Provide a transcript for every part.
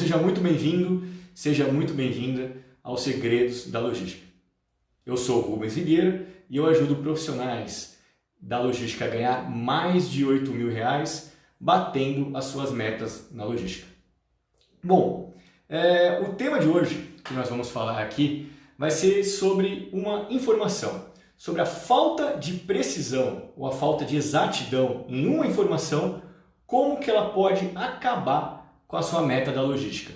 seja muito bem-vindo, seja muito bem-vinda aos Segredos da Logística. Eu sou o Rubens Vigueira e eu ajudo profissionais da logística a ganhar mais de R$ 8.000 batendo as suas metas na logística. Bom, o tema de hoje que nós vamos falar aqui vai ser sobre uma informação, sobre a falta de precisão ou a falta de exatidão em uma informação, como que ela pode acabar com a sua meta da logística.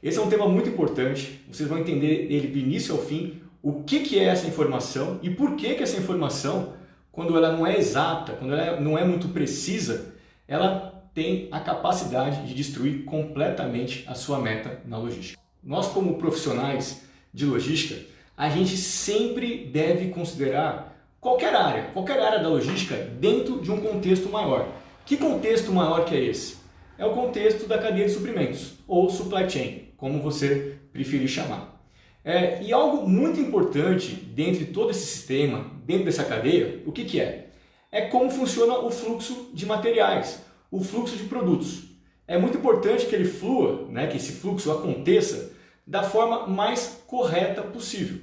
Esse é um tema muito importante, vocês vão entender ele do início ao fim, o que é essa informação e por que essa informação, quando ela não é exata, quando ela não é muito precisa, ela tem a capacidade de destruir completamente a sua meta na logística. Nós, como profissionais de logística, a gente sempre deve considerar qualquer área da logística dentro de um contexto maior. Que contexto maior que é esse? É o contexto da cadeia de suprimentos, ou supply chain, como você preferir chamar. E algo muito importante dentro de todo esse sistema, dentro dessa cadeia, o que é? É como funciona o fluxo de materiais, o fluxo de produtos. É muito importante que ele flua, que esse fluxo aconteça da forma mais correta possível.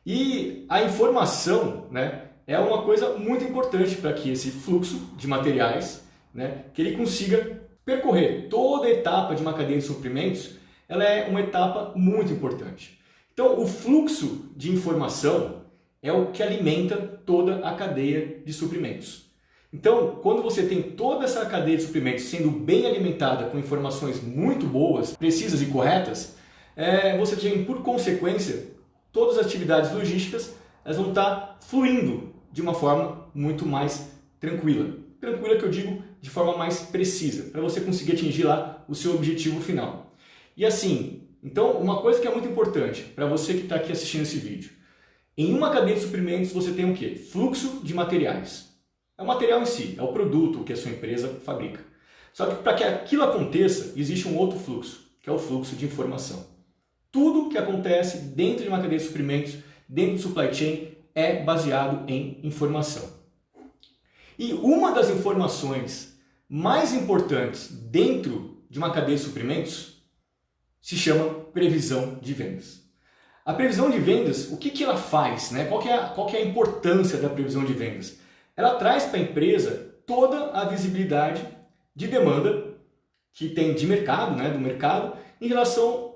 E a informação é uma coisa muito importante para que esse fluxo de materiais, que ele consiga percorrer toda a etapa de uma cadeia de suprimentos, ela é uma etapa muito importante. Então, o fluxo de informação é o que alimenta toda a cadeia de suprimentos. Então, quando você tem toda essa cadeia de suprimentos sendo bem alimentada com informações muito boas, precisas e corretas, você tem, por consequência, todas as atividades logísticas elas vão estar fluindo de uma forma muito mais tranquila. Tranquila que eu digo de forma mais precisa, para você conseguir atingir lá o seu objetivo final. E assim, então uma coisa que é muito importante para você que está aqui assistindo esse vídeo. Em uma cadeia de suprimentos você tem o quê? Fluxo de materiais. É o material em si, é o produto que a sua empresa fabrica. Só que para que aquilo aconteça, existe um outro fluxo, que é o fluxo de informação. Tudo que acontece dentro de uma cadeia de suprimentos, dentro do supply chain, é baseado em informação. E uma das informações mais importantes dentro de uma cadeia de suprimentos se previsão de vendas. A previsão de vendas, o que ela faz? Qual que é a importância da previsão de vendas? Ela traz para a empresa toda a visibilidade de demanda que tem de mercado, do mercado, em relação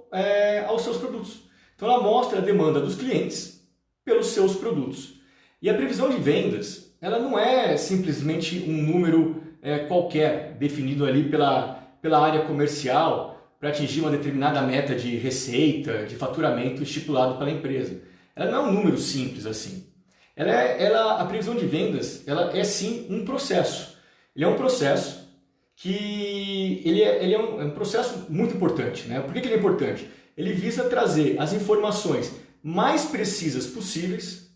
aos seus produtos. Então ela mostra a demanda dos clientes pelos seus produtos. E a previsão de vendas, ela não é simplesmente um número qualquer, definido ali pela área comercial para atingir uma determinada meta de receita, de faturamento estipulado pela empresa. Ela não é um número simples assim. A previsão de vendas, ela é sim um processo. Ele é um processo que ele é um processo muito importante. Por que ele é importante? Ele visa trazer as informações mais precisas possíveis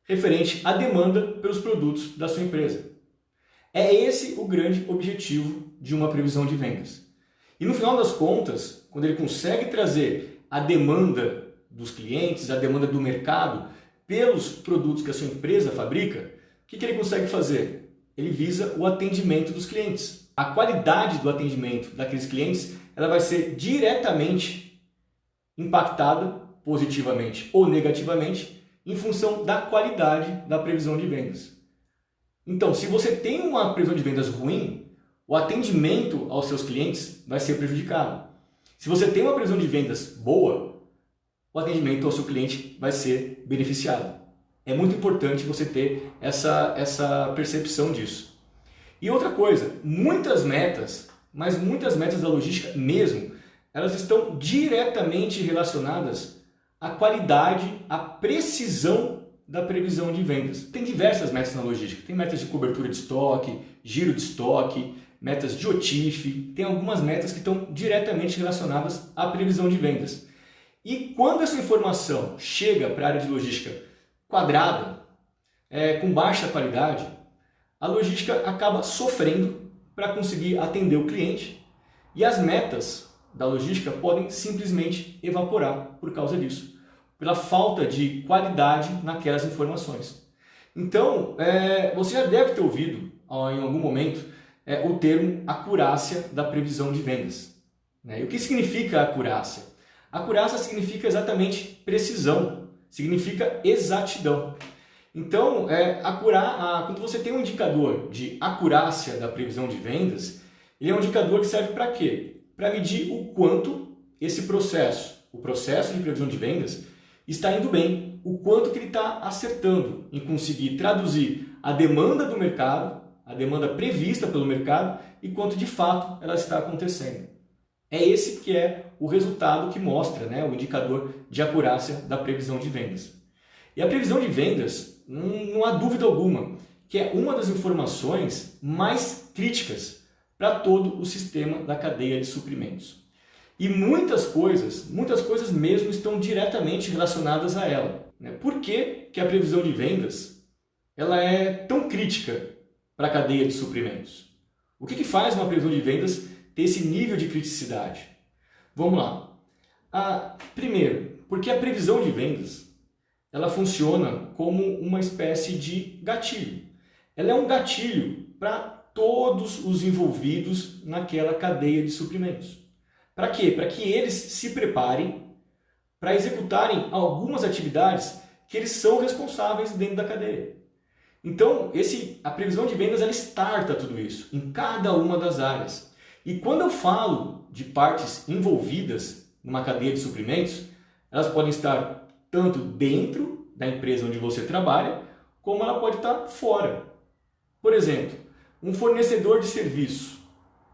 referente à demanda pelos produtos da sua empresa. É esse o grande objetivo de uma previsão de vendas. E no final das contas, quando ele consegue trazer a demanda dos clientes, a demanda do mercado pelos produtos que a sua empresa fabrica, o que ele consegue fazer? Ele visa o atendimento dos clientes. A qualidade do atendimento daqueles clientes ela vai ser diretamente impactada, positivamente ou negativamente, em função da qualidade da previsão de vendas. Então, se você tem uma previsão de vendas ruim, o atendimento aos seus clientes vai ser prejudicado. Se você tem uma previsão de vendas boa, o atendimento ao seu cliente vai ser beneficiado. É muito importante você ter essa percepção disso. E outra coisa, muitas metas, mas muitas metas da logística mesmo, elas estão diretamente relacionadas à qualidade, à precisão da previsão de vendas. Tem diversas metas na logística, tem metas de cobertura de estoque, giro de estoque, metas de OTIF, tem algumas metas que estão diretamente relacionadas à previsão de vendas. E quando essa informação chega para a área de logística quadrada, com baixa qualidade, a logística acaba sofrendo para conseguir atender o cliente e as metas da logística podem simplesmente evaporar por causa disso, pela falta de qualidade naquelas informações. Então, você já deve ter ouvido em algum momento o termo acurácia da previsão de vendas. né? E o que significa acurácia? Acurácia significa exatamente precisão, significa exatidão. Então, quando você tem um indicador de acurácia da previsão de vendas, ele é um indicador que serve para quê? Para medir o quanto esse processo, o processo de previsão de vendas, está indo bem, o quanto que ele está acertando em conseguir traduzir a demanda do mercado, a demanda prevista pelo mercado e quanto de fato ela está acontecendo. É esse que é o resultado que mostra, né, o indicador de acurácia da previsão de vendas. E a previsão de vendas, não há dúvida alguma, que é uma das informações mais críticas para todo o sistema da cadeia de suprimentos. E muitas coisas mesmo estão diretamente relacionadas a ela, né? Por que que a previsão de vendas ela é tão crítica para a cadeia de suprimentos? O que faz uma previsão de vendas ter esse nível de criticidade? Vamos lá. Primeiro, porque a previsão de vendas ela funciona como uma espécie de gatilho. Ela é um gatilho para todos os envolvidos naquela cadeia de suprimentos. Para quê? Para que eles se preparem para executarem algumas atividades que eles são responsáveis dentro da cadeia. Então, a previsão de vendas ela starta tudo isso em cada uma das áreas. E quando eu falo de partes envolvidas numa cadeia de suprimentos, elas podem estar tanto dentro da empresa onde você trabalha, como ela pode estar fora. Por exemplo, um fornecedor de serviço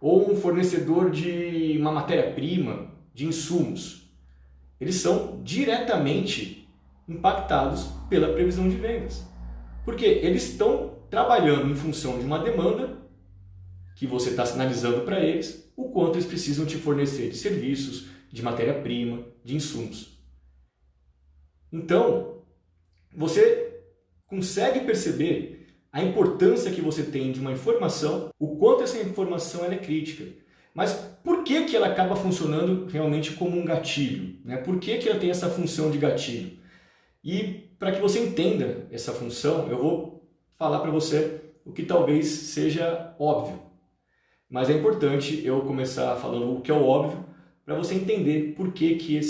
ou um fornecedor de uma matéria-prima, de insumos, eles são diretamente impactados pela previsão de vendas. Porque eles estão trabalhando em função de uma demanda que você está sinalizando para eles o quanto eles precisam te fornecer de serviços, de matéria-prima, de insumos. Então, você consegue perceber a importância que você tem de uma informação, o quanto essa informação ela é crítica. Mas por que que ela acaba funcionando realmente como um gatilho, né? Por que que ela tem essa função de gatilho? E para que você entenda essa função, eu vou falar para você o que talvez seja óbvio. Mas é importante eu começar falando o que é o óbvio para você entender por que que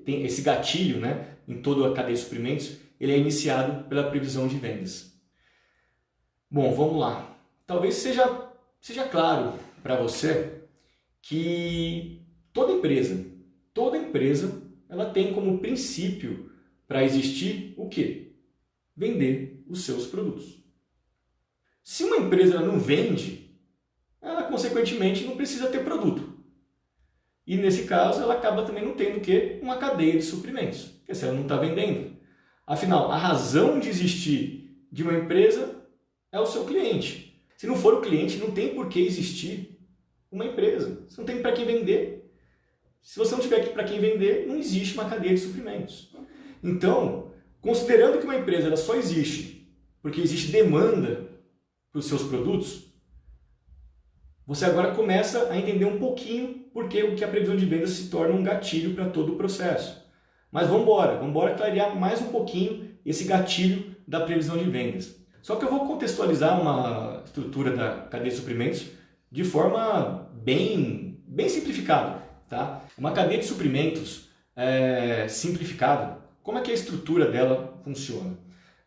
tem esse gatilho, né, em toda a cadeia de suprimentos, ele é iniciado pela previsão de vendas. Bom, vamos lá. Talvez seja claro para você que toda empresa, ela tem como princípio para existir o quê? Vender os seus produtos. Se uma empresa não vende, ela consequentemente não precisa ter produto. E nesse caso ela acaba também não tendo o quê? Uma cadeia de suprimentos, porque se ela não está vendendo. Afinal, a razão de existir de uma empresa é o seu cliente. Se não for o cliente, não tem por que existir uma empresa. Você não tem para quem vender. Se você não tiver para quem vender, não existe uma cadeia de suprimentos. Então, considerando que uma empresa ela só existe porque existe demanda para os seus produtos, você agora começa a entender um pouquinho porque o que a previsão de vendas se torna um gatilho para todo o processo. Mas vamos embora clarear mais um pouquinho esse gatilho da previsão de vendas. Só que eu vou contextualizar uma estrutura da cadeia de suprimentos de forma bem simplificada. Tá? Uma cadeia de suprimentos simplificada, como é que a estrutura dela funciona?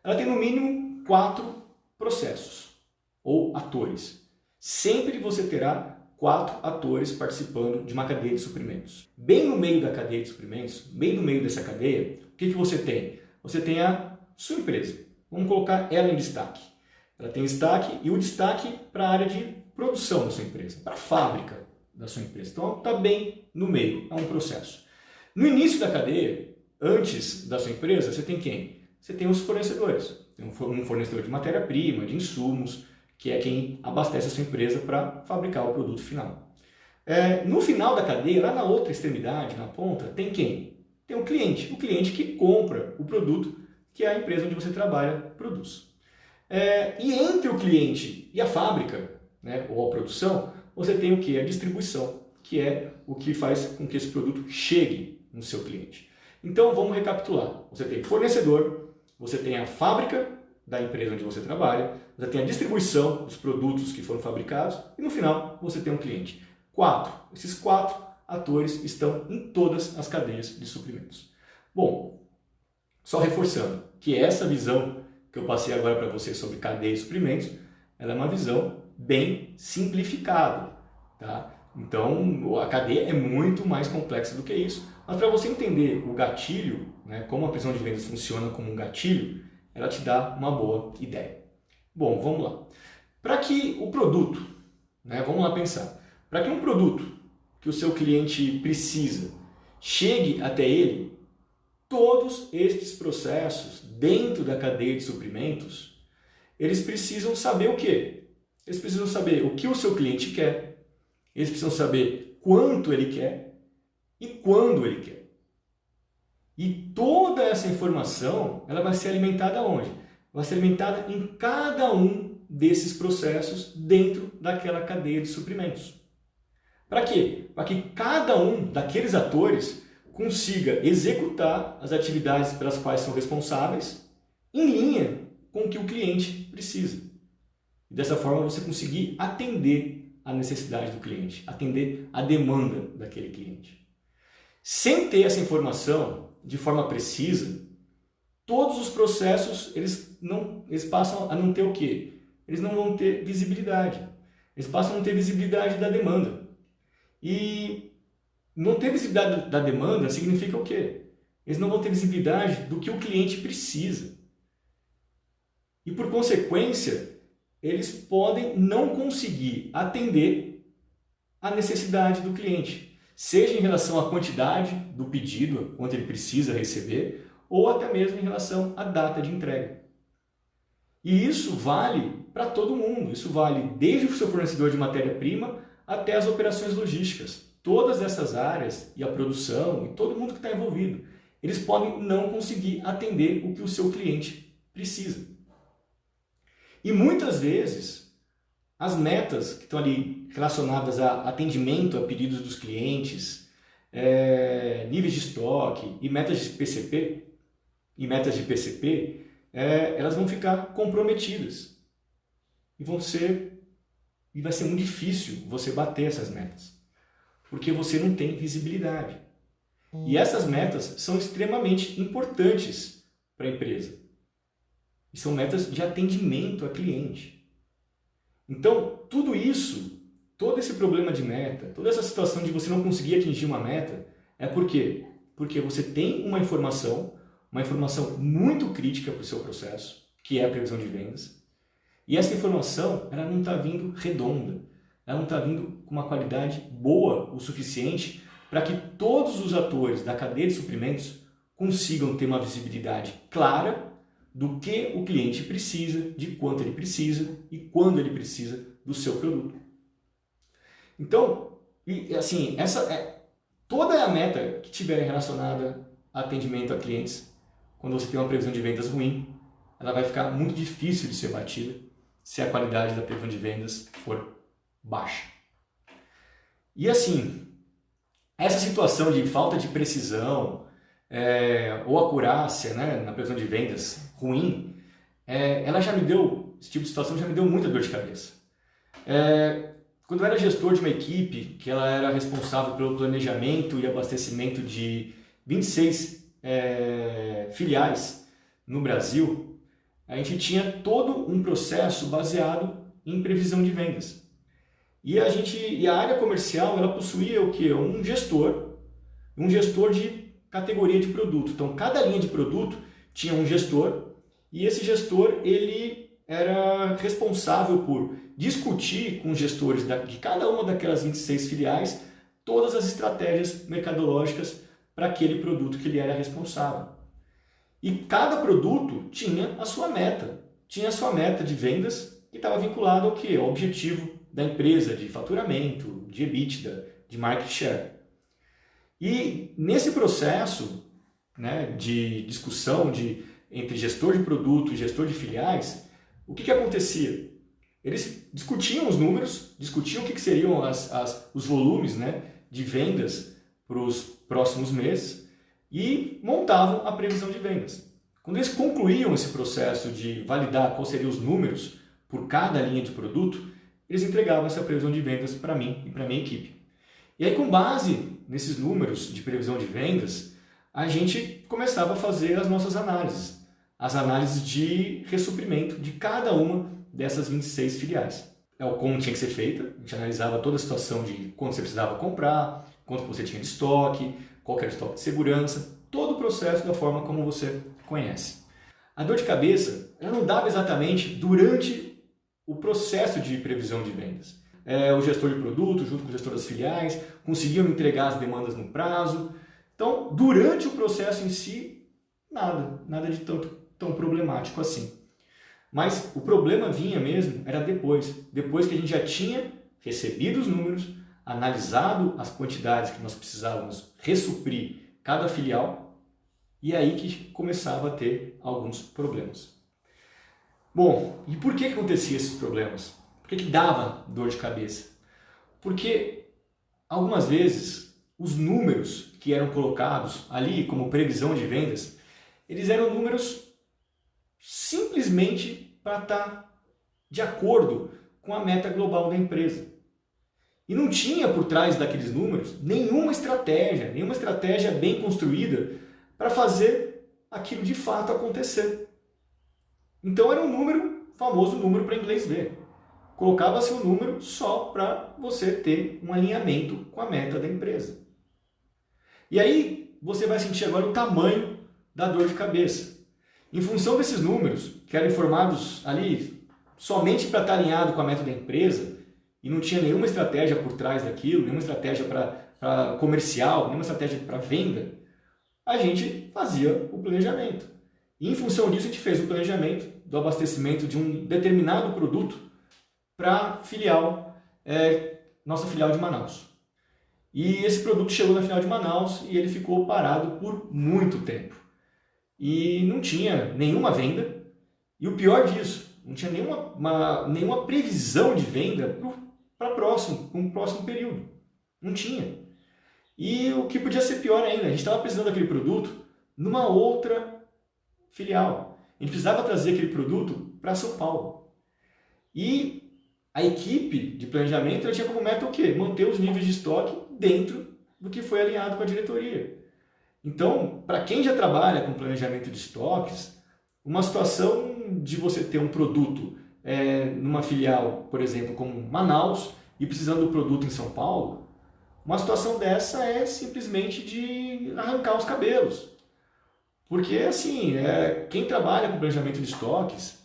Ela tem no mínimo 4 processos ou atores. Sempre você terá 4 atores participando de uma cadeia de suprimentos. Bem no meio da cadeia de suprimentos, bem no meio dessa cadeia, o que você tem? Você tem a sua empresa. Vamos colocar ela em destaque. Ela tem destaque e o destaque para a área de produção da sua empresa, para a fábrica da sua empresa. Então está bem no meio, é um processo. No início da cadeia, antes da sua empresa, você tem quem? Você tem os fornecedores. Tem um fornecedor de matéria-prima, de insumos, que é quem abastece a sua empresa para fabricar o produto final. No final da cadeia, lá na outra extremidade, na ponta, tem quem? Tem o cliente que compra o produto que a empresa onde você trabalha produz. E entre o cliente e a fábrica, né, ou a produção, você tem o que? A distribuição, que é o que faz com que esse produto chegue no seu cliente. Então vamos recapitular. Você tem fornecedor, você tem a fábrica da empresa onde você trabalha, você tem a distribuição dos produtos que foram fabricados e no final você tem um cliente. 4. Esses 4 atores estão em todas as cadeias de suprimentos. Bom, só reforçando que essa visão que eu passei agora para vocês sobre cadeia de suprimentos, ela é uma visão bem simplificada, tá? Então, a cadeia é muito mais complexa do que isso, mas para você entender o gatilho, né, como a previsão de vendas funciona como um gatilho, ela te dá uma boa ideia. Bom, vamos lá. Para que o produto, né, vamos lá pensar, para que um produto que o seu cliente precisa chegue até ele, todos estes processos dentro da cadeia de suprimentos, eles precisam saber o quê? Eles precisam saber o que o seu cliente quer, eles precisam saber quanto ele quer e quando ele quer. E toda essa informação, ela vai ser alimentada onde? Vai ser alimentada em cada um desses processos dentro daquela cadeia de suprimentos. Para quê? Para que cada um daqueles atores consiga executar as atividades pelas quais são responsáveis em linha com o que o cliente precisa. E dessa forma você conseguir atender a necessidade do cliente, atender a demanda daquele cliente. Sem ter essa informação de forma precisa, todos os processos eles passam a não ter o quê? Eles não vão ter visibilidade. Eles passam a não ter visibilidade da demanda. E não ter visibilidade da demanda significa o quê? Eles não vão ter visibilidade do que o cliente precisa. E por consequência, eles podem não conseguir atender a necessidade do cliente, seja em relação à quantidade do pedido, quanto ele precisa receber, ou até mesmo em relação à data de entrega. E isso vale para todo mundo, isso vale desde o seu fornecedor de matéria-prima até as operações logísticas. Todas essas áreas, e a produção, e todo mundo que está envolvido, eles podem não conseguir atender o que o seu cliente precisa. E muitas vezes, as metas que estão ali relacionadas a atendimento a pedidos dos clientes, níveis de estoque e metas de PCP, elas vão ficar comprometidas. E vai ser muito difícil você bater essas metas, porque você não tem visibilidade. E essas metas são extremamente importantes para a empresa. E são metas de atendimento a cliente. Então, tudo isso, todo esse problema de meta, toda essa situação de você não conseguir atingir uma meta, é por quê? Porque você tem uma informação muito crítica para o seu processo, que é a previsão de vendas, e essa informação ela não está vindo redonda, ela não está vindo com uma qualidade boa o suficiente para que todos os atores da cadeia de suprimentos consigam ter uma visibilidade clara do que o cliente precisa, de quanto ele precisa e quando ele precisa do seu produto. Então, toda a meta que tiver relacionada a atendimento a clientes, quando você tem uma previsão de vendas ruim, ela vai ficar muito difícil de ser batida se a qualidade da previsão de vendas for baixa. E assim, essa situação de falta de precisão ou acurácia, né, na previsão de vendas ruim, esse tipo de situação já me deu muita dor de cabeça. Quando eu era gestor de uma equipe que ela era responsável pelo planejamento e abastecimento de 26 filiais no Brasil, a gente tinha todo um processo baseado em previsão de vendas. E a área comercial ela possuía o quê? Um gestor de categoria de produto. Então, cada linha de produto tinha um gestor e esse gestor ele era responsável por discutir com os gestores de cada uma daquelas 26 filiais todas as estratégias mercadológicas para aquele produto que ele era responsável. E cada produto tinha a sua meta. Tinha a sua meta de vendas que estava vinculada ao quê? Ao objetivo da empresa, de faturamento, de EBITDA, de market share. E nesse processo, né, de discussão entre gestor de produto e gestor de filiais, o que acontecia? Eles discutiam os números, discutiam o que seriam os volumes, né, de vendas para os próximos meses e montavam a previsão de vendas. Quando eles concluíam esse processo de validar quais seriam os números por cada linha de produto, eles entregavam essa previsão de vendas para mim e para a minha equipe. E aí, com base nesses números de previsão de vendas, a gente começava a fazer as nossas análises. As análises de ressuprimento de cada uma dessas 26 filiais. Como tinha que ser feita, a gente analisava toda a situação de quanto você precisava comprar, quanto você tinha de estoque, qual era o estoque de segurança, todo o processo da forma como você conhece. A dor de cabeça ela não dava exatamente durante o processo de previsão de vendas. O gestor de produto, junto com o gestor das filiais, conseguiam entregar as demandas no prazo. Então, durante o processo em si, nada de tão problemático assim. Mas o problema vinha mesmo, era depois que a gente já tinha recebido os números, analisado as quantidades que nós precisávamos ressuprir cada filial, e aí que começava a ter alguns problemas. Bom, e por que acontecia esses problemas? Por que dava dor de cabeça? Porque algumas vezes os números que eram colocados ali como previsão de vendas, eles eram números simplesmente para estar de acordo com a meta global da empresa. E não tinha por trás daqueles números nenhuma estratégia bem construída para fazer aquilo de fato acontecer. Então era um número, famoso número para inglês ver. Colocava-se um número só para você ter um alinhamento com a meta da empresa. E aí você vai sentir agora o tamanho da dor de cabeça. Em função desses números, que eram informados ali somente para estar alinhado com a meta da empresa, e não tinha nenhuma estratégia por trás daquilo, nenhuma estratégia para comercial, nenhuma estratégia para venda, a gente fazia o planejamento. E em função disso, a gente fez o planejamento do abastecimento de um determinado produto para filial, nossa filial de Manaus. E esse produto chegou na filial de Manaus e ele ficou parado por muito tempo. E não tinha nenhuma venda, e o pior disso, não tinha nenhuma previsão de venda para um próximo período. Não tinha. E o que podia ser pior ainda, a gente estava precisando daquele produto numa outra filial. A gente precisava trazer aquele produto para São Paulo. E a equipe de planejamento tinha como meta o quê? Manter os níveis de estoque dentro do que foi alinhado com a diretoria. Então, para quem já trabalha com planejamento de estoques, uma situação de você ter um produto numa filial, por exemplo, como Manaus, e precisando do produto em São Paulo, uma situação dessa é simplesmente de arrancar os cabelos. Porque, assim, quem trabalha com planejamento de estoques,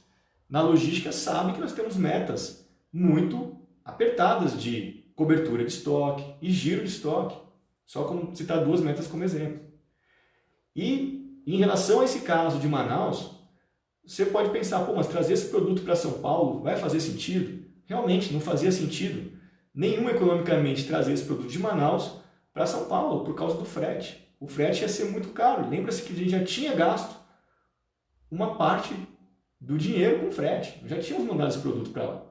na logística sabe que nós temos metas muito apertadas de cobertura de estoque e giro de estoque. Só como citar duas metas como exemplo. E em relação a esse caso de Manaus, você pode pensar, mas trazer esse produto para São Paulo vai fazer sentido? Realmente não fazia sentido nenhum economicamente trazer esse produto de Manaus para São Paulo por causa do frete. O frete ia ser muito caro. Lembra-se que a gente já tinha gasto uma parte do dinheiro com frete. Já tínhamos mandado esse produto para lá.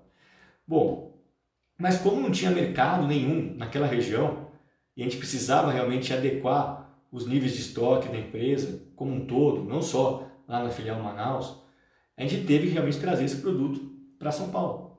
Bom, mas como não tinha mercado nenhum naquela região e a gente precisava realmente adequar os níveis de estoque da empresa como um todo, não só lá na filial Manaus, a gente teve que realmente trazer esse produto para São Paulo,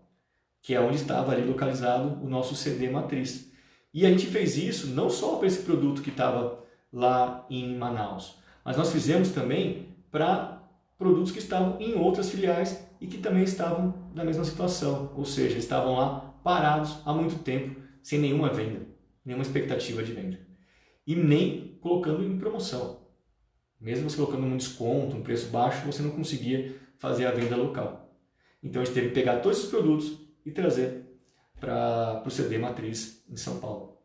que é onde estava ali localizado o nosso CD matriz. E a gente fez isso não só para esse produto que estava lá em Manaus, mas nós fizemos também para produtos que estavam em outras filiais e que também estavam na mesma situação, ou seja, estavam lá parados há muito tempo, sem nenhuma venda, nenhuma expectativa de venda. E nem colocando em promoção. Mesmo você colocando um desconto, um preço baixo, você não conseguia fazer a venda local. Então a gente teve que pegar todos esses produtos e trazer para o CD Matriz em São Paulo.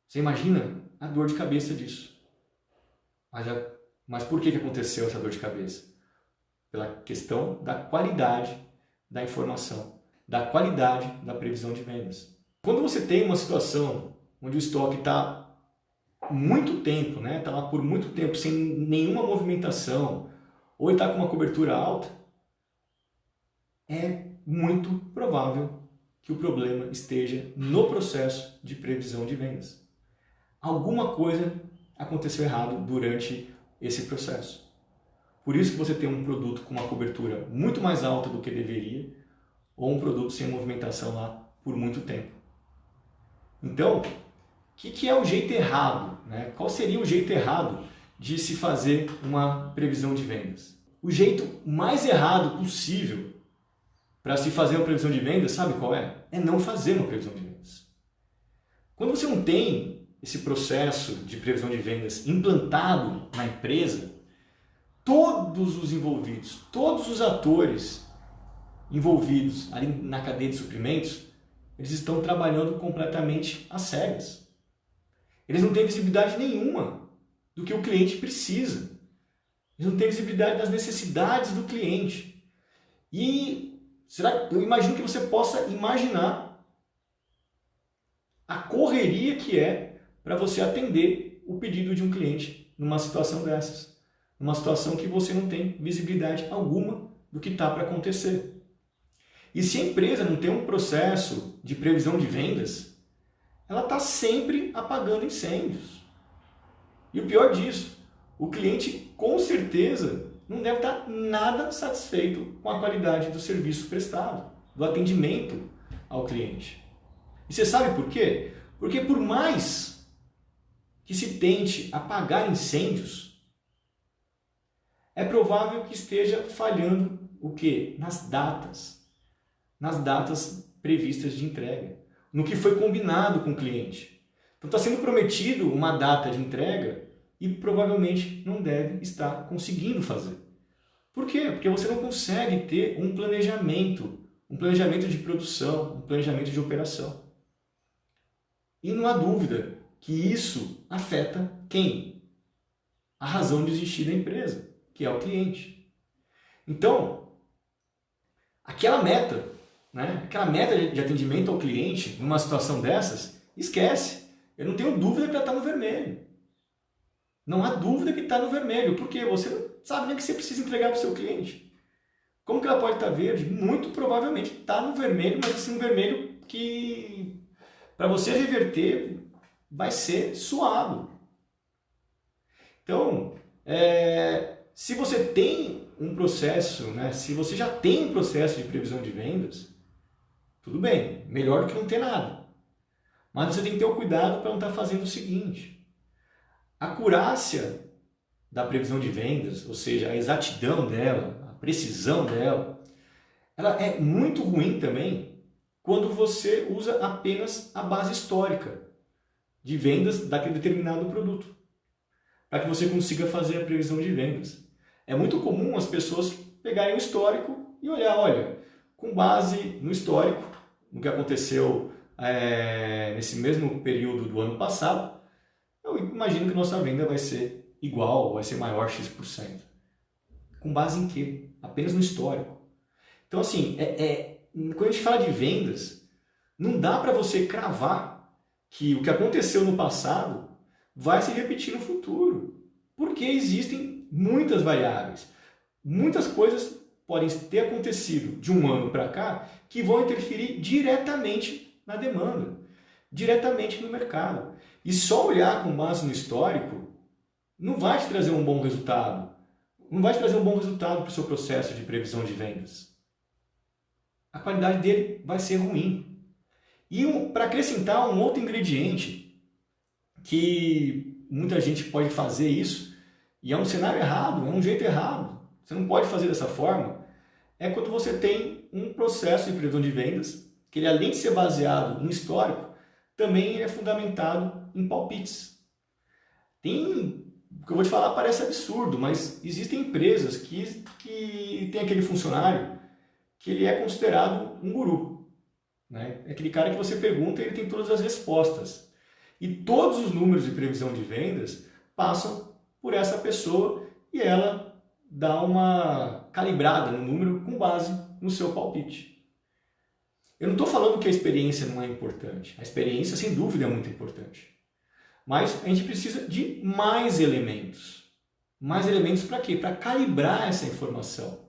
Você imagina a dor de cabeça disso. Mas por que aconteceu essa dor de cabeça? Pela questão da qualidade da informação, da qualidade da previsão de vendas. Quando você tem uma situação onde o estoque está muito tempo, está lá por muito tempo sem nenhuma movimentação, ou está com uma cobertura alta, é muito provável que o problema esteja no processo de previsão de vendas. Alguma coisa aconteceu errado durante esse processo. Por isso que você tem um produto com uma cobertura muito mais alta do que deveria, ou um produto sem movimentação lá por muito tempo. Então, que é o jeito errado, né? Qual seria o jeito errado de se fazer uma previsão de vendas? O jeito mais errado possível para se fazer uma previsão de vendas, sabe qual é? É não fazer uma previsão de vendas. Quando você não tem esse processo de previsão de vendas implantado na empresa, todos os envolvidos, todos os atores envolvidos ali na cadeia de suprimentos, eles estão trabalhando completamente às cegas. Eles não têm visibilidade nenhuma do que o cliente precisa. Eles não têm visibilidade das necessidades do cliente. E eu imagino que você possa imaginar a correria que é para você atender o pedido de um cliente numa situação dessas. Numa situação que você não tem visibilidade alguma do que está para acontecer. E se a empresa não tem um processo de previsão de vendas, ela está sempre apagando incêndios. E o pior disso, o cliente com certeza não deve estar nada satisfeito com a qualidade do serviço prestado, do atendimento ao cliente. E você sabe por quê? Porque por mais que se tente apagar incêndios, é provável que esteja falhando o quê? Nas datas previstas de entrega, no que foi combinado com o cliente. Então está sendo prometido uma data de entrega e provavelmente não deve estar conseguindo fazer. Por quê? Porque você não consegue ter um planejamento de produção, um planejamento de operação. E não há dúvida que isso afeta quem? A razão de existir da empresa, que é o cliente. Então, aquela meta de atendimento ao cliente, numa situação dessas, esquece. Eu não tenho dúvida que ela está no vermelho. Não há dúvida que está no vermelho, porque você não sabe nem o que você precisa entregar para o seu cliente. Como que ela pode estar verde? Muito provavelmente está no vermelho, mas assim, um vermelho que, para você reverter, vai ser suado. Então, se você tem um processo, se você já tem um processo de previsão de vendas, tudo bem, melhor do que não ter nada. Mas você tem que ter o cuidado para não estar fazendo o seguinte. A acurácia da previsão de vendas, ou seja, a exatidão dela, a precisão dela, ela é muito ruim também quando você usa apenas a base histórica de vendas daquele determinado produto, para que você consiga fazer a previsão de vendas. É muito comum as pessoas pegarem o histórico e olha, com base no histórico, no que aconteceu nesse mesmo período do ano passado, eu imagino que nossa venda vai ser igual, vai ser maior X%. Com base em quê? Apenas no histórico. Então, assim, quando a gente fala de vendas, não dá para você cravar que o que aconteceu no passado vai se repetir no futuro. Porque existem muitas variáveis. Muitas coisas podem ter acontecido de um ano para cá que vão interferir diretamente na demanda, diretamente no mercado. E só olhar com base no histórico não vai te trazer um bom resultado. Não vai te trazer um bom resultado para o seu processo de previsão de vendas. A qualidade dele vai ser ruim. E para acrescentar um outro ingrediente, que muita gente pode fazer isso, e é um cenário errado, é um jeito errado, você não pode fazer dessa forma, é quando você tem um processo de previsão de vendas, que ele, além de ser baseado em histórico, também é fundamentado em palpites. O que eu vou te falar parece absurdo, mas existem empresas que tem aquele funcionário que ele é considerado um guru. É aquele cara que você pergunta e ele tem todas as respostas. E todos os números de previsão de vendas passam por essa pessoa e ela dá uma calibrada no número com base no seu palpite. Eu não estou falando que a experiência não é importante. A experiência, sem dúvida, é muito importante. Mas a gente precisa de mais elementos. Mais elementos para quê? Para calibrar essa informação.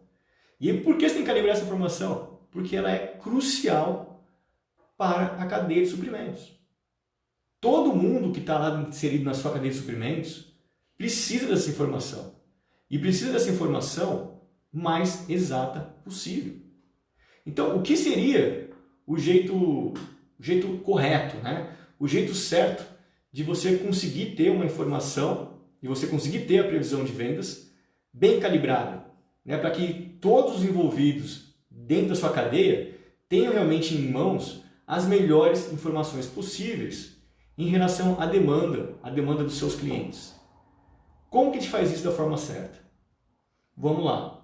E por que você tem que calibrar essa informação? Porque ela é crucial para a cadeia de suprimentos. Todo mundo que está lá inserido na sua cadeia de suprimentos precisa dessa informação. E precisa dessa informação mais exata possível. Então, o que seria o jeito correto, o jeito certo de você conseguir ter uma informação, de você conseguir ter a previsão de vendas bem calibrada, né? Para que todos os envolvidos dentro da sua cadeia tenham realmente em mãos as melhores informações possíveis em relação à demanda dos seus clientes. Como que a gente faz isso da forma certa? Vamos lá.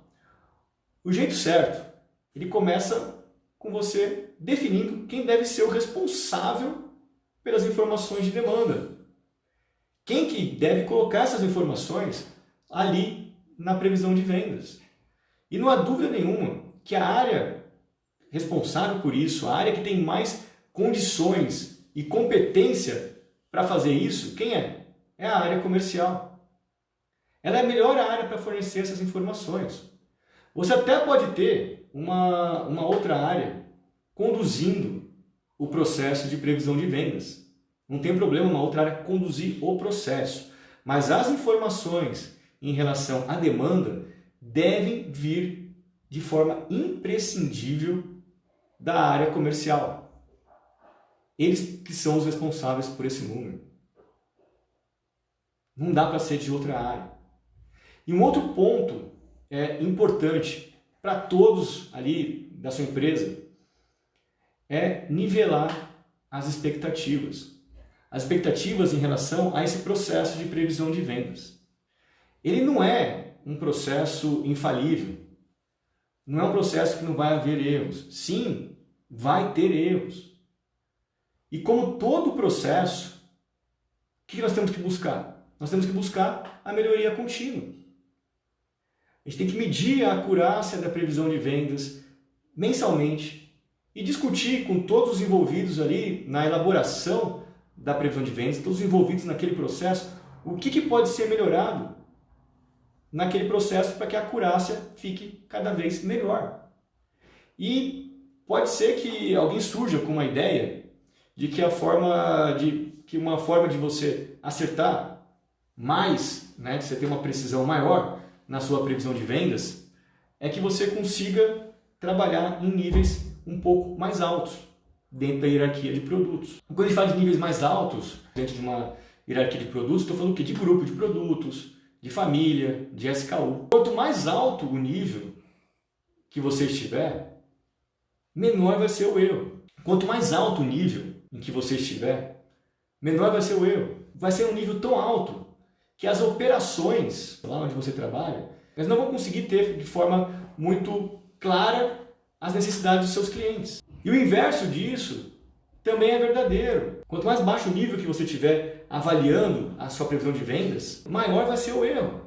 O jeito certo, ele começa com você definindo quem deve ser o responsável pelas informações de demanda. Quem que deve colocar essas informações ali na previsão de vendas. E não há dúvida nenhuma que a área responsável por isso, a área que tem mais condições e competência para fazer isso, quem é? É a área comercial. Ela é a melhor área para fornecer essas informações. Você até pode ter uma outra área conduzindo o processo de previsão de vendas. Não tem problema uma outra área conduzir o processo. Mas as informações em relação à demanda devem vir de forma imprescindível da área comercial. Eles que são os responsáveis por esse número. Não dá para ser de outra área. E um outro ponto importante para todos ali da sua empresa é nivelar as expectativas. As expectativas em relação a esse processo de previsão de vendas. Ele não é um processo infalível. Não é um processo que não vai haver erros. Sim, vai ter erros. E como todo processo, o que nós temos que buscar? Nós temos que buscar a melhoria contínua. A gente tem que medir a acurácia da previsão de vendas mensalmente e discutir com todos os envolvidos ali na elaboração da previsão de vendas, todos os envolvidos naquele processo, o que pode ser melhorado naquele processo para que a acurácia fique cada vez melhor. E pode ser que alguém surja com uma ideia de que uma forma de você acertar mais, né, de você ter uma precisão maior na sua previsão de vendas, é que você consiga trabalhar em níveis um pouco mais altos dentro da hierarquia de produtos. Quando a gente fala de níveis mais altos dentro de uma hierarquia de produtos, estou falando o quê? De grupo de produtos, de família, de SKU. Quanto mais alto o nível que você estiver, menor vai ser o erro. Quanto mais alto o nível em que você estiver, menor vai ser o erro. Vai ser um nível tão alto que as operações, lá onde você trabalha, elas não vão conseguir ter de forma muito clara as necessidades dos seus clientes. E o inverso disso também é verdadeiro. Quanto mais baixo o nível que você estiver avaliando a sua previsão de vendas, maior vai ser o erro.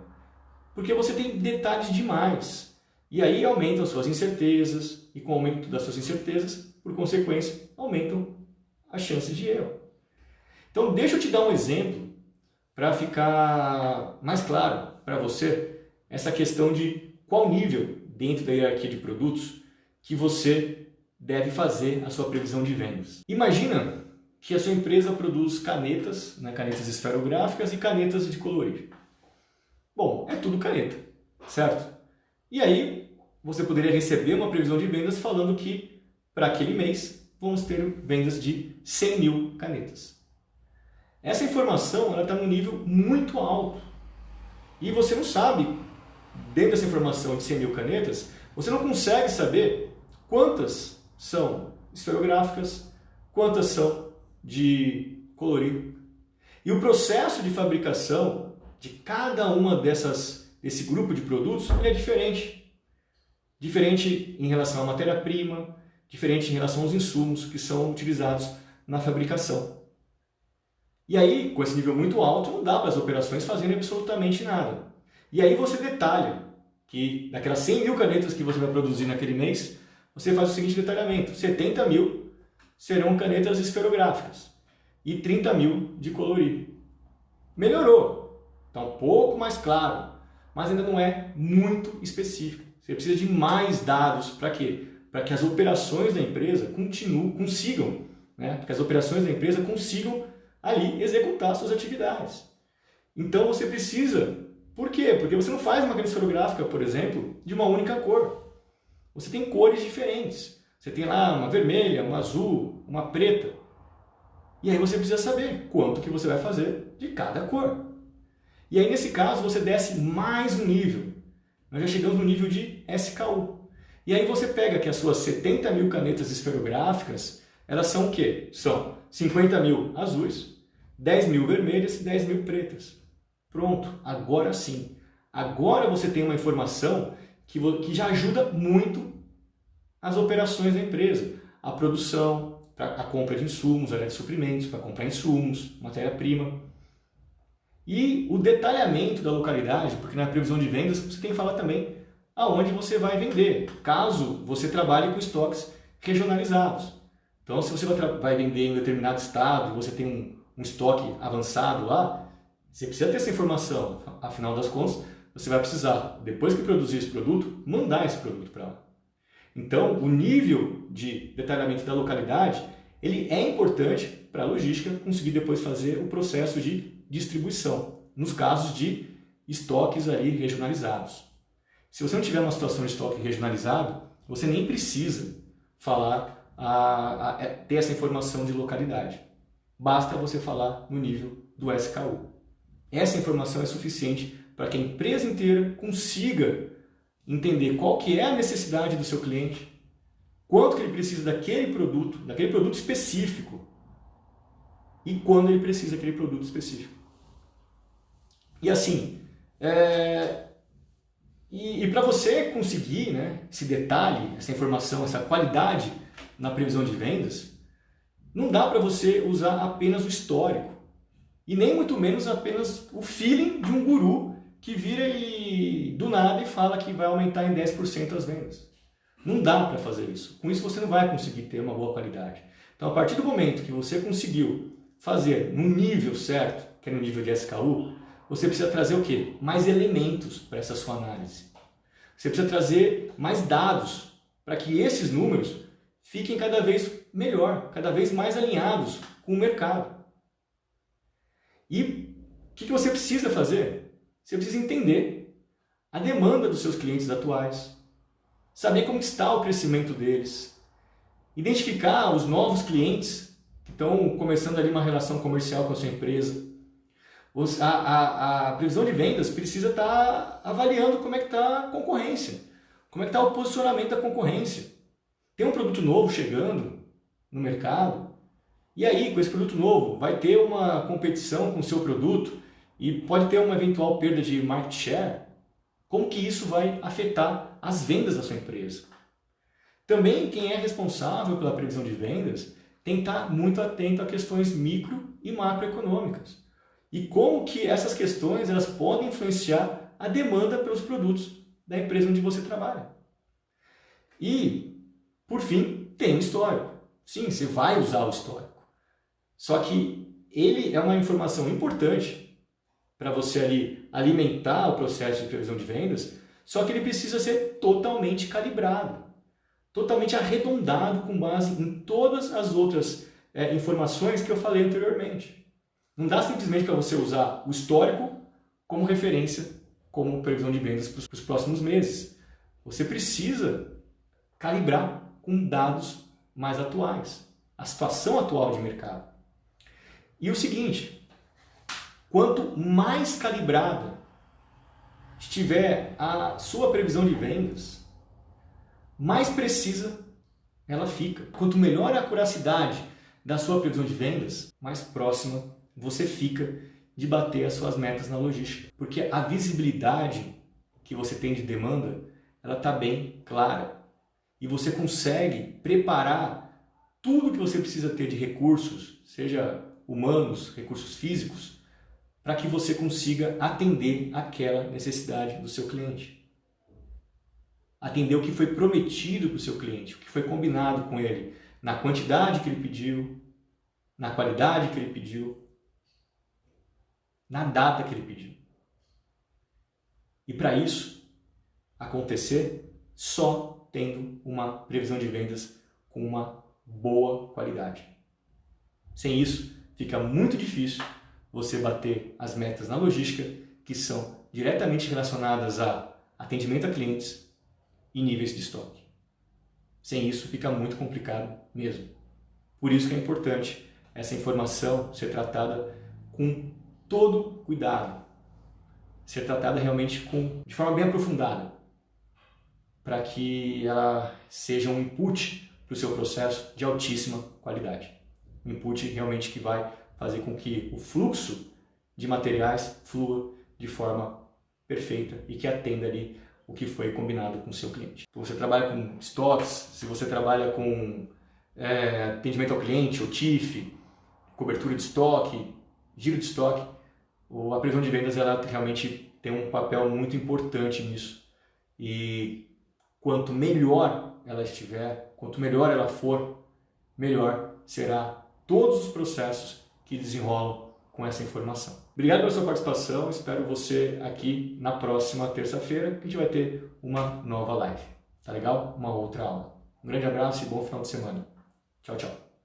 Porque você tem detalhes demais. E aí aumentam as suas incertezas, e com o aumento das suas incertezas, por consequência, aumentam as chances de erro. Então deixa eu te dar um exemplo para ficar mais claro para você essa questão de qual nível dentro da hierarquia de produtos que você deve fazer a sua previsão de vendas. Imagina que a sua empresa produz canetas, né, canetas esferográficas e canetas de colorir. Bom, é tudo caneta, certo? E aí você poderia receber uma previsão de vendas falando que para aquele mês vamos ter vendas de 100 mil canetas. Essa informação está num nível muito alto e você não sabe, dentro dessa informação de 100 mil canetas, você não consegue saber quantas são esferográficas, quantas são de colorir. E o processo de fabricação de cada uma desse grupo de produtos é diferente. Diferente em relação à matéria-prima, diferente em relação aos insumos que são utilizados na fabricação. E aí, com esse nível muito alto, não dá para as operações fazerem absolutamente nada. E aí você detalha que daquelas 100 mil canetas que você vai produzir naquele mês, você faz o seguinte detalhamento: 70 mil serão canetas esferográficas e 30 mil de colorir. Melhorou, está um pouco mais claro, mas ainda não é muito específico. Você precisa de mais dados para quê? Para que as operações da empresa consigam, né? Para que as operações da empresa consigam ali executar suas atividades. Então você precisa, por quê? Porque você não faz uma caneta esferográfica, por exemplo, de uma única cor. Você tem cores diferentes. Você tem lá uma vermelha, uma azul, uma preta. E aí você precisa saber quanto que você vai fazer de cada cor. E aí nesse caso você desce mais um nível. Nós já chegamos no nível de SKU. E aí você pega que as suas 70 mil canetas esferográficas, elas são o quê? São 50 mil azuis, 10 mil vermelhas e 10 mil pretas. Pronto, agora sim. Agora você tem uma informação que já ajuda muito as operações da empresa. A produção, a compra de insumos, área de suprimentos, para comprar insumos, matéria-prima. E o detalhamento da localidade, porque na previsão de vendas você tem que falar também aonde você vai vender, caso você trabalhe com estoques regionalizados. Então, se você vai vender em um determinado estado e você tem um estoque avançado lá, você precisa ter essa informação. Afinal das contas, você vai precisar, depois que produzir esse produto, mandar esse produto para lá. Então, o nível de detalhamento da localidade, ele é importante para a logística conseguir depois fazer o processo de distribuição, nos casos de estoques aí regionalizados. Se você não tiver uma situação de estoque regionalizado, você nem precisa falar, ter essa informação de localidade. Basta você falar no nível do SKU. Essa informação é suficiente para que a empresa inteira consiga entender qual que é a necessidade do seu cliente, quanto que ele precisa daquele produto específico e quando ele precisa daquele produto específico. E assim, para você conseguir, né, esse detalhe, essa informação, essa qualidade na previsão de vendas, não dá para você usar apenas o histórico e nem muito menos apenas o feeling de um guru que vira e do nada e fala que vai aumentar em 10% as vendas. Não dá para fazer isso. Com isso você não vai conseguir ter uma boa qualidade. Então, a partir do momento que você conseguiu fazer no nível certo, que é no nível de SKU, você precisa trazer o quê? Mais elementos para essa sua análise. Você precisa trazer mais dados para que esses números fiquem cada vez melhor, cada vez mais alinhados com o mercado. E o que você precisa fazer? Você precisa entender a demanda dos seus clientes atuais, saber como está o crescimento deles, identificar os novos clientes que estão começando ali uma relação comercial com a sua empresa. A previsão de vendas precisa estar avaliando como é que está a concorrência, como é que está o posicionamento da concorrência. Tem um produto novo chegando no mercado, e aí com esse produto novo vai ter uma competição com o seu produto e pode ter uma eventual perda de market share. Como que isso vai afetar as vendas da sua empresa? Também quem é responsável pela previsão de vendas tem que estar muito atento a questões micro e macroeconômicas. E como que essas questões elas podem influenciar a demanda pelos produtos da empresa onde você trabalha. E, por fim, tem o histórico. Sim, você vai usar o histórico. Só que ele é uma informação importante para você ali alimentar o processo de previsão de vendas, só que ele precisa ser totalmente calibrado, totalmente arredondado com base em todas as outras informações que eu falei anteriormente. Não dá simplesmente para você usar o histórico como referência, como previsão de vendas para os próximos meses. Você precisa calibrar com dados mais atuais, a situação atual de mercado. E o seguinte, quanto mais calibrada estiver a sua previsão de vendas, mais precisa ela fica. Quanto melhor a acuracidade da sua previsão de vendas, mais próxima você fica de bater as suas metas na logística. Porque a visibilidade que você tem de demanda, ela está bem clara. E você consegue preparar tudo que você precisa ter de recursos, seja humanos, recursos físicos, para que você consiga atender aquela necessidade do seu cliente. Atender o que foi prometido para o seu cliente, o que foi combinado com ele, na quantidade que ele pediu, na qualidade que ele pediu, na data que ele pediu. E para isso acontecer, só tendo uma previsão de vendas com uma boa qualidade. Sem isso, fica muito difícil você bater as metas na logística que são diretamente relacionadas a atendimento a clientes e níveis de estoque. Sem isso, fica muito complicado mesmo. Por isso que é importante essa informação ser tratada com todo cuidado, ser tratada realmente de forma bem aprofundada, para que ela seja um input para o seu processo de altíssima qualidade. Um input realmente que vai fazer com que o fluxo de materiais flua de forma perfeita e que atenda ali o que foi combinado com o seu cliente. Se você trabalha com estoques, se você trabalha com atendimento ao cliente, ou TIF, cobertura de estoque, giro de estoque, a previsão de vendas ela realmente tem um papel muito importante nisso. E quanto melhor ela estiver, quanto melhor ela for, melhor será todos os processos que desenrolam com essa informação. Obrigado pela sua participação, espero você aqui na próxima terça-feira, que a gente vai ter uma nova live. Tá legal? Uma outra aula. Um grande abraço e bom final de semana. Tchau, tchau.